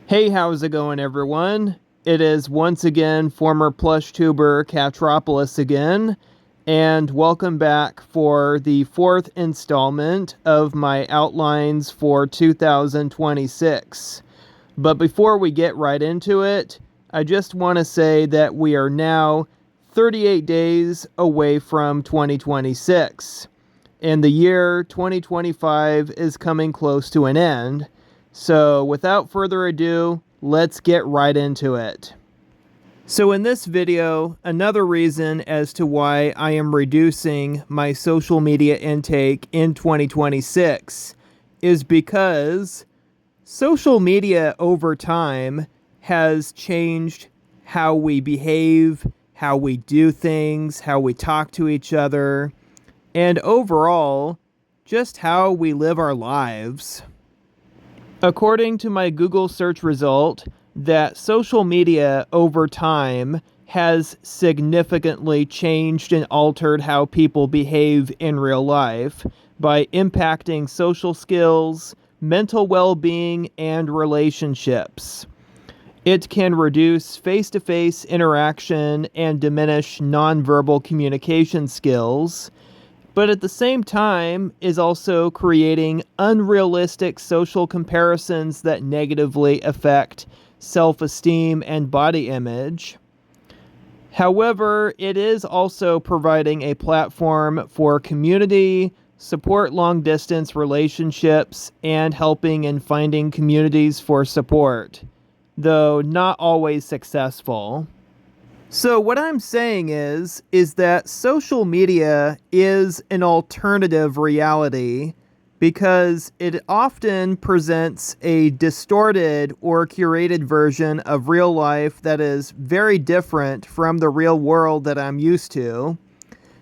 Hey, how's it going, everyone? It is once again former plush tuber Catropolis again, and welcome back for the fourth installment of my outlines for 2026. But before we get right into it, I just want to say that we are now 38 days away from 2026, and the year 2025 is coming close to an end. So without further ado, let's get right into it. So in this video, another reason as to why I am reducing my social media intake in 2026 is because social media over time has changed how we behave, how we do things, how we talk to each other, and overall, just how we live our lives. According to my Google search result, that social media over time has significantly changed and altered how people behave in real life by impacting social skills, mental well-being, and relationships. It can reduce face-to-face interaction and diminish nonverbal communication skills, but at the same time is also creating unrealistic social comparisons that negatively affect self-esteem and body image. However, it is also providing a platform for community, support long-distance relationships, and helping in finding communities for support, though not always successful. So what I'm saying is that social media is an alternative reality because it often presents a distorted or curated version of real life that is very different from the real world that I'm used to.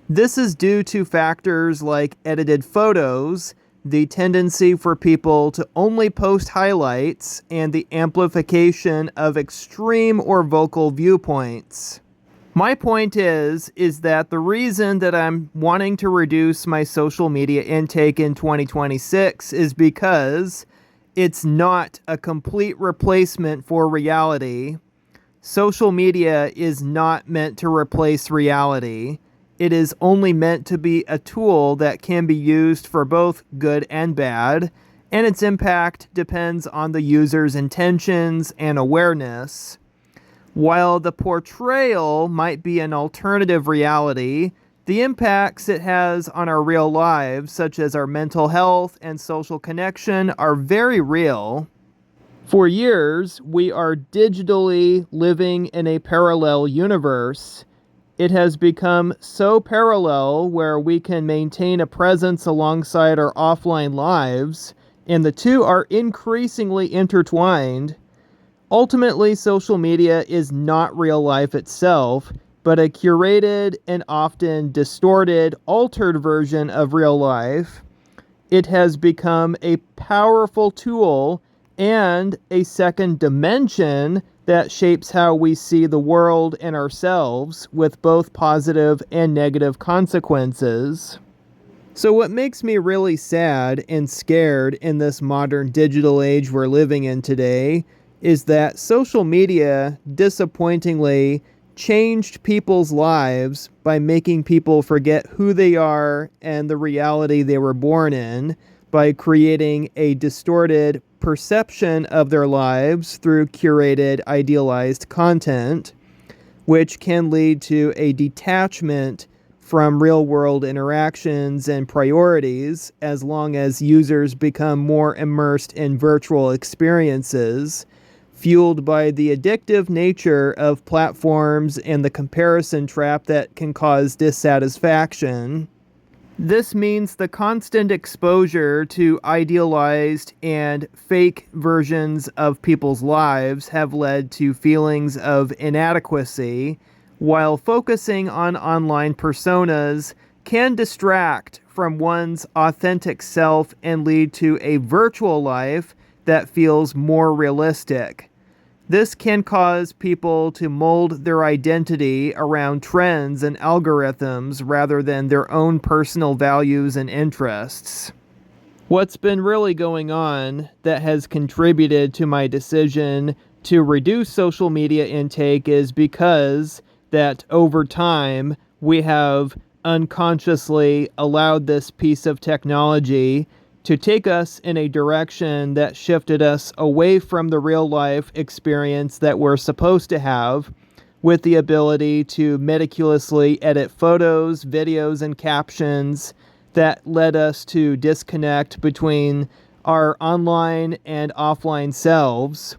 This is due to factors like edited photos, the tendency for people to only post highlights, and the amplification of extreme or vocal viewpoints. My point is that the reason that I'm wanting to reduce my social media intake in 2026 is because it's not a complete replacement for reality. Social media is not meant to replace reality. It is only meant to be a tool that can be used for both good and bad, and its impact depends on the user's intentions and awareness. While the portrayal might be an alternative reality, the impacts it has on our real lives, such as our mental health and social connection, are very real. For years, we are digitally living in a parallel universe. It has become so parallel where we can maintain a presence alongside our offline lives, and the two are increasingly intertwined. Ultimately, social media is not real life itself, but a curated and often distorted, altered version of real life. It has become a powerful tool and a second dimension that shapes how we see the world and ourselves, with both positive and negative consequences. So what makes me really sad and scared in this modern digital age we're living in today is that social media disappointingly changed people's lives by making people forget who they are and the reality they were born in, by creating a distorted perception of their lives through curated, idealized content, which can lead to a detachment from real-world interactions and priorities as long as users become more immersed in virtual experiences, fueled by the addictive nature of platforms and the comparison trap that can cause dissatisfaction. This means the constant exposure to idealized and fake versions of people's lives have led to feelings of inadequacy, while focusing on online personas can distract from one's authentic self and lead to a virtual life that feels more realistic. This can cause people to mold their identity around trends and algorithms rather than their own personal values and interests. What's been really going on that has contributed to my decision to reduce social media intake is because that over time we have unconsciously allowed this piece of technology to take us in a direction that shifted us away from the real life experience that we're supposed to have, with the ability to meticulously edit photos, videos, and captions that led us to disconnect between our online and offline selves,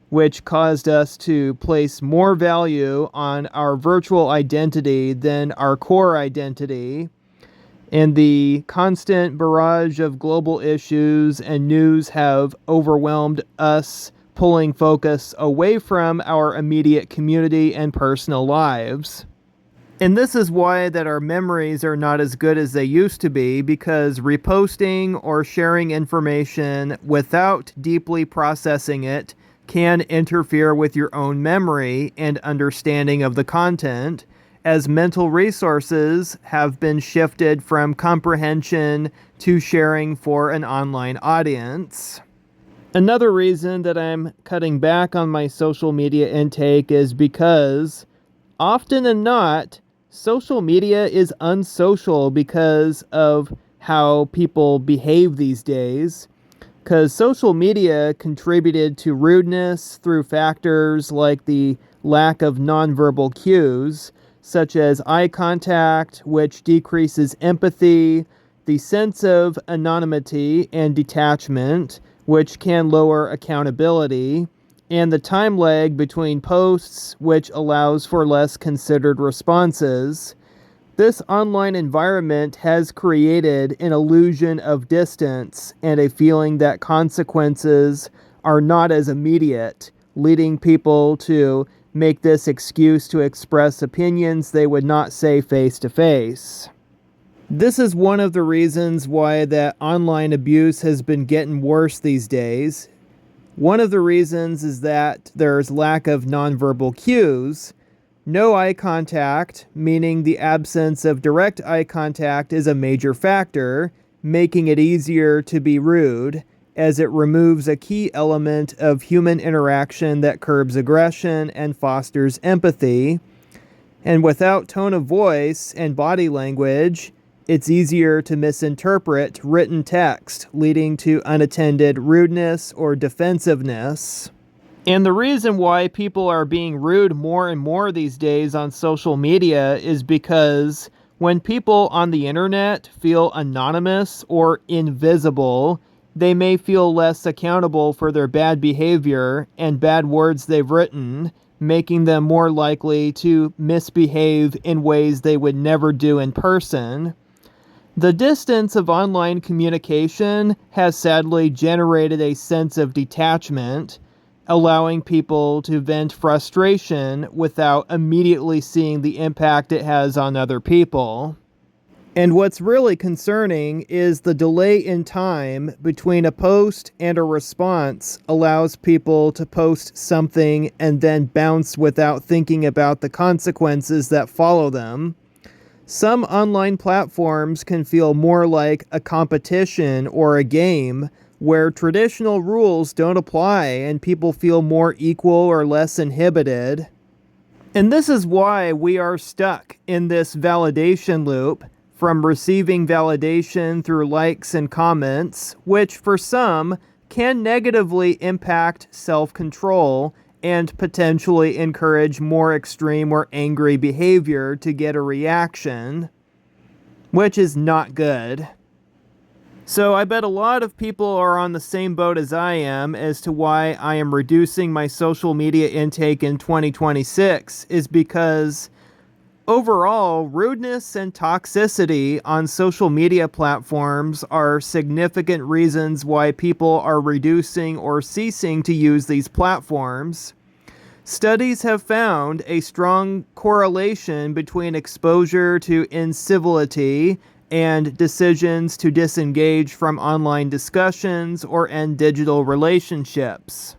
which caused us to place more value on our virtual identity than our core identity. And the constant barrage of global issues and news have overwhelmed us, pulling focus away from our immediate community and personal lives. And this is why that our memories are not as good as they used to be, because reposting or sharing information without deeply processing it can interfere with your own memory and understanding of the content, as mental resources have been shifted from comprehension to sharing for an online audience. Another reason that I'm cutting back on my social media intake is because, often than not, social media is unsocial because of how people behave these days. Because social media contributed to rudeness through factors like the lack of nonverbal cues, such as eye contact, which decreases empathy, the sense of anonymity and detachment, which can lower accountability, and the time lag between posts, which allows for less considered responses. This online environment has created an illusion of distance and a feeling that consequences are not as immediate, leading people to make this excuse to express opinions they would not say face to face. This is one of the reasons why that online abuse has been getting worse these days. One of the reasons is that there's lack of nonverbal cues. No eye contact, meaning the absence of direct eye contact, is a major factor, making it easier to be rude, as it removes a key element of human interaction that curbs aggression and fosters empathy. And without tone of voice and body language, it's easier to misinterpret written text, leading to unattended rudeness or defensiveness. And the reason why people are being rude more and more these days on social media is because when people on the internet feel anonymous or invisible, they may feel less accountable for their bad behavior and bad words they've written, making them more likely to misbehave in ways they would never do in person. The distance of online communication has sadly generated a sense of detachment, allowing people to vent frustration without immediately seeing the impact it has on other people. And what's really concerning is the delay in time between a post and a response allows people to post something and then bounce without thinking about the consequences that follow them. Some online platforms can feel more like a competition or a game where traditional rules don't apply and people feel more equal or less inhibited. And this is why we are stuck in this validation loop, from receiving validation through likes and comments, which for some can negatively impact self-control and potentially encourage more extreme or angry behavior to get a reaction, which is not good. So I bet a lot of people are on the same boat as I am as to why I am reducing my social media intake in 2026 is because overall, rudeness and toxicity on social media platforms are significant reasons why people are reducing or ceasing to use these platforms. Studies have found a strong correlation between exposure to incivility and decisions to disengage from online discussions or end digital relationships.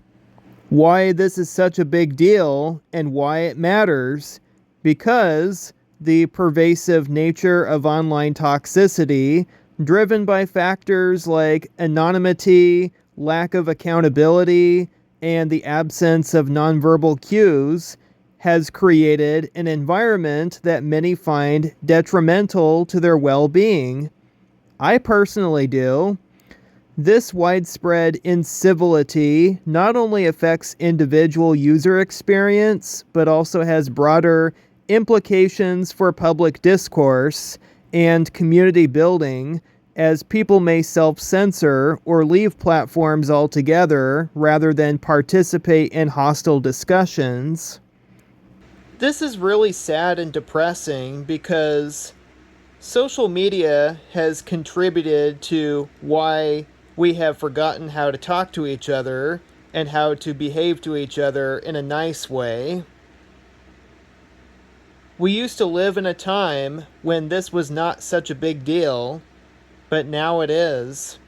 Why this is such a big deal and why it matters: because the pervasive nature of online toxicity driven by factors like anonymity, lack of accountability, and the absence of nonverbal cues, has created an environment that many find detrimental to their well-being. I personally do. This widespread incivility not only affects individual user experience, but also has broader implications for public discourse and community building, as people may self-censor or leave platforms altogether rather than participate in hostile discussions. This is really sad and depressing because social media has contributed to why we have forgotten how to talk to each other and how to behave to each other in a nice way. We used to live in a time when this was not such a big deal, but now it is.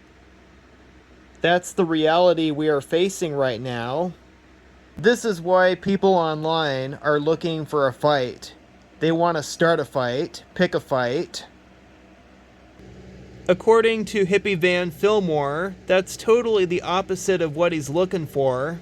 That's the reality we are facing right now. This is why people online are looking for a fight. They want to start a fight, pick a fight. According to Hippie Van Fillmore, that's totally the opposite of what he's looking for.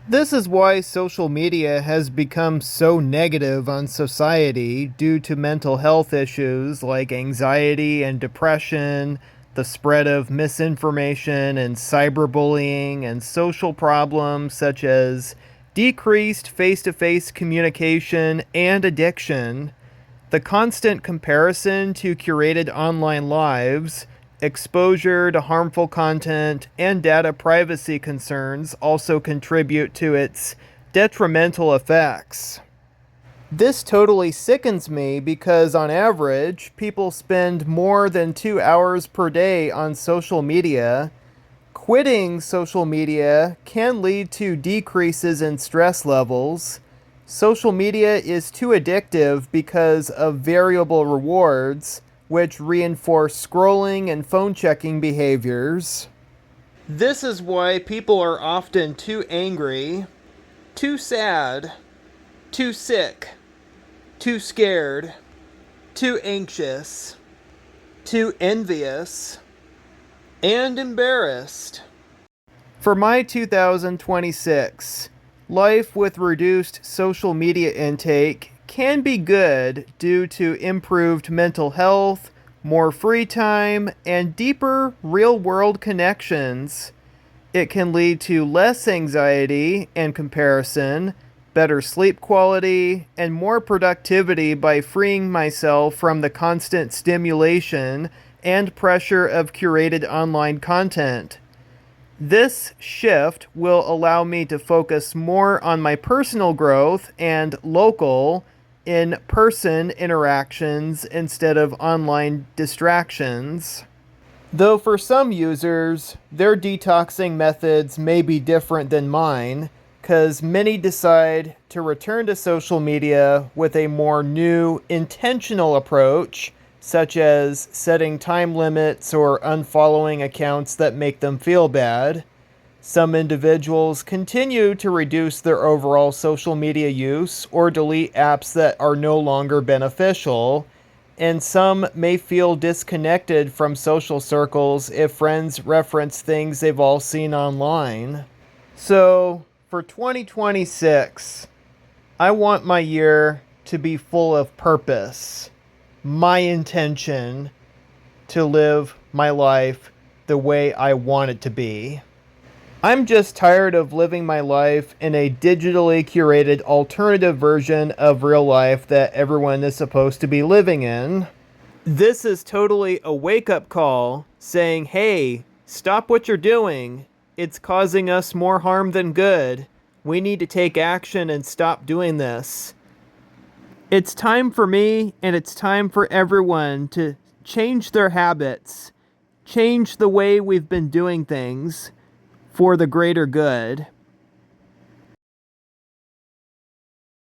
This is why social media has become so negative on society due to mental health issues like anxiety and depression, the spread of misinformation and cyberbullying, and social problems such as decreased face-to-face communication and addiction. The constant comparison to curated online lives, exposure to harmful content, and data privacy concerns also contribute to its detrimental effects. This totally sickens me because on average, people spend more than 2 hours per day on social media. Quitting social media can lead to decreases in stress levels. Social media is too addictive because of variable rewards, which reinforce scrolling and phone checking behaviors. This is why people are often too angry, too sad, too sick, too scared, too anxious, too envious, and embarrassed. For my 2026, life with reduced social media intake can be good due to improved mental health, more free time, and deeper real-world connections. It can lead to less anxiety and comparison, better sleep quality, and more productivity by freeing myself from the constant stimulation and pressure of curated online content. This shift will allow me to focus more on my personal growth and local, in-person interactions instead of online distractions. Though for some users, their detoxing methods may be different than mine, because many decide to return to social media with a more new, intentional approach, such as setting time limits or unfollowing accounts that make them feel bad. Some individuals continue to reduce their overall social media use or delete apps that are no longer beneficial, and some may feel disconnected from social circles if friends reference things they've all seen online. So, for 2026, I want my year to be full of purpose. My intention to live my life the way I want it to be. I'm just tired of living my life in a digitally curated alternative version of real life that everyone is supposed to be living in. This is totally a wake-up call saying, hey, stop what you're doing. It's causing us more harm than good. We need to take action and stop doing this. It's time for me and it's time for everyone to change their habits, change the way we've been doing things for the greater good.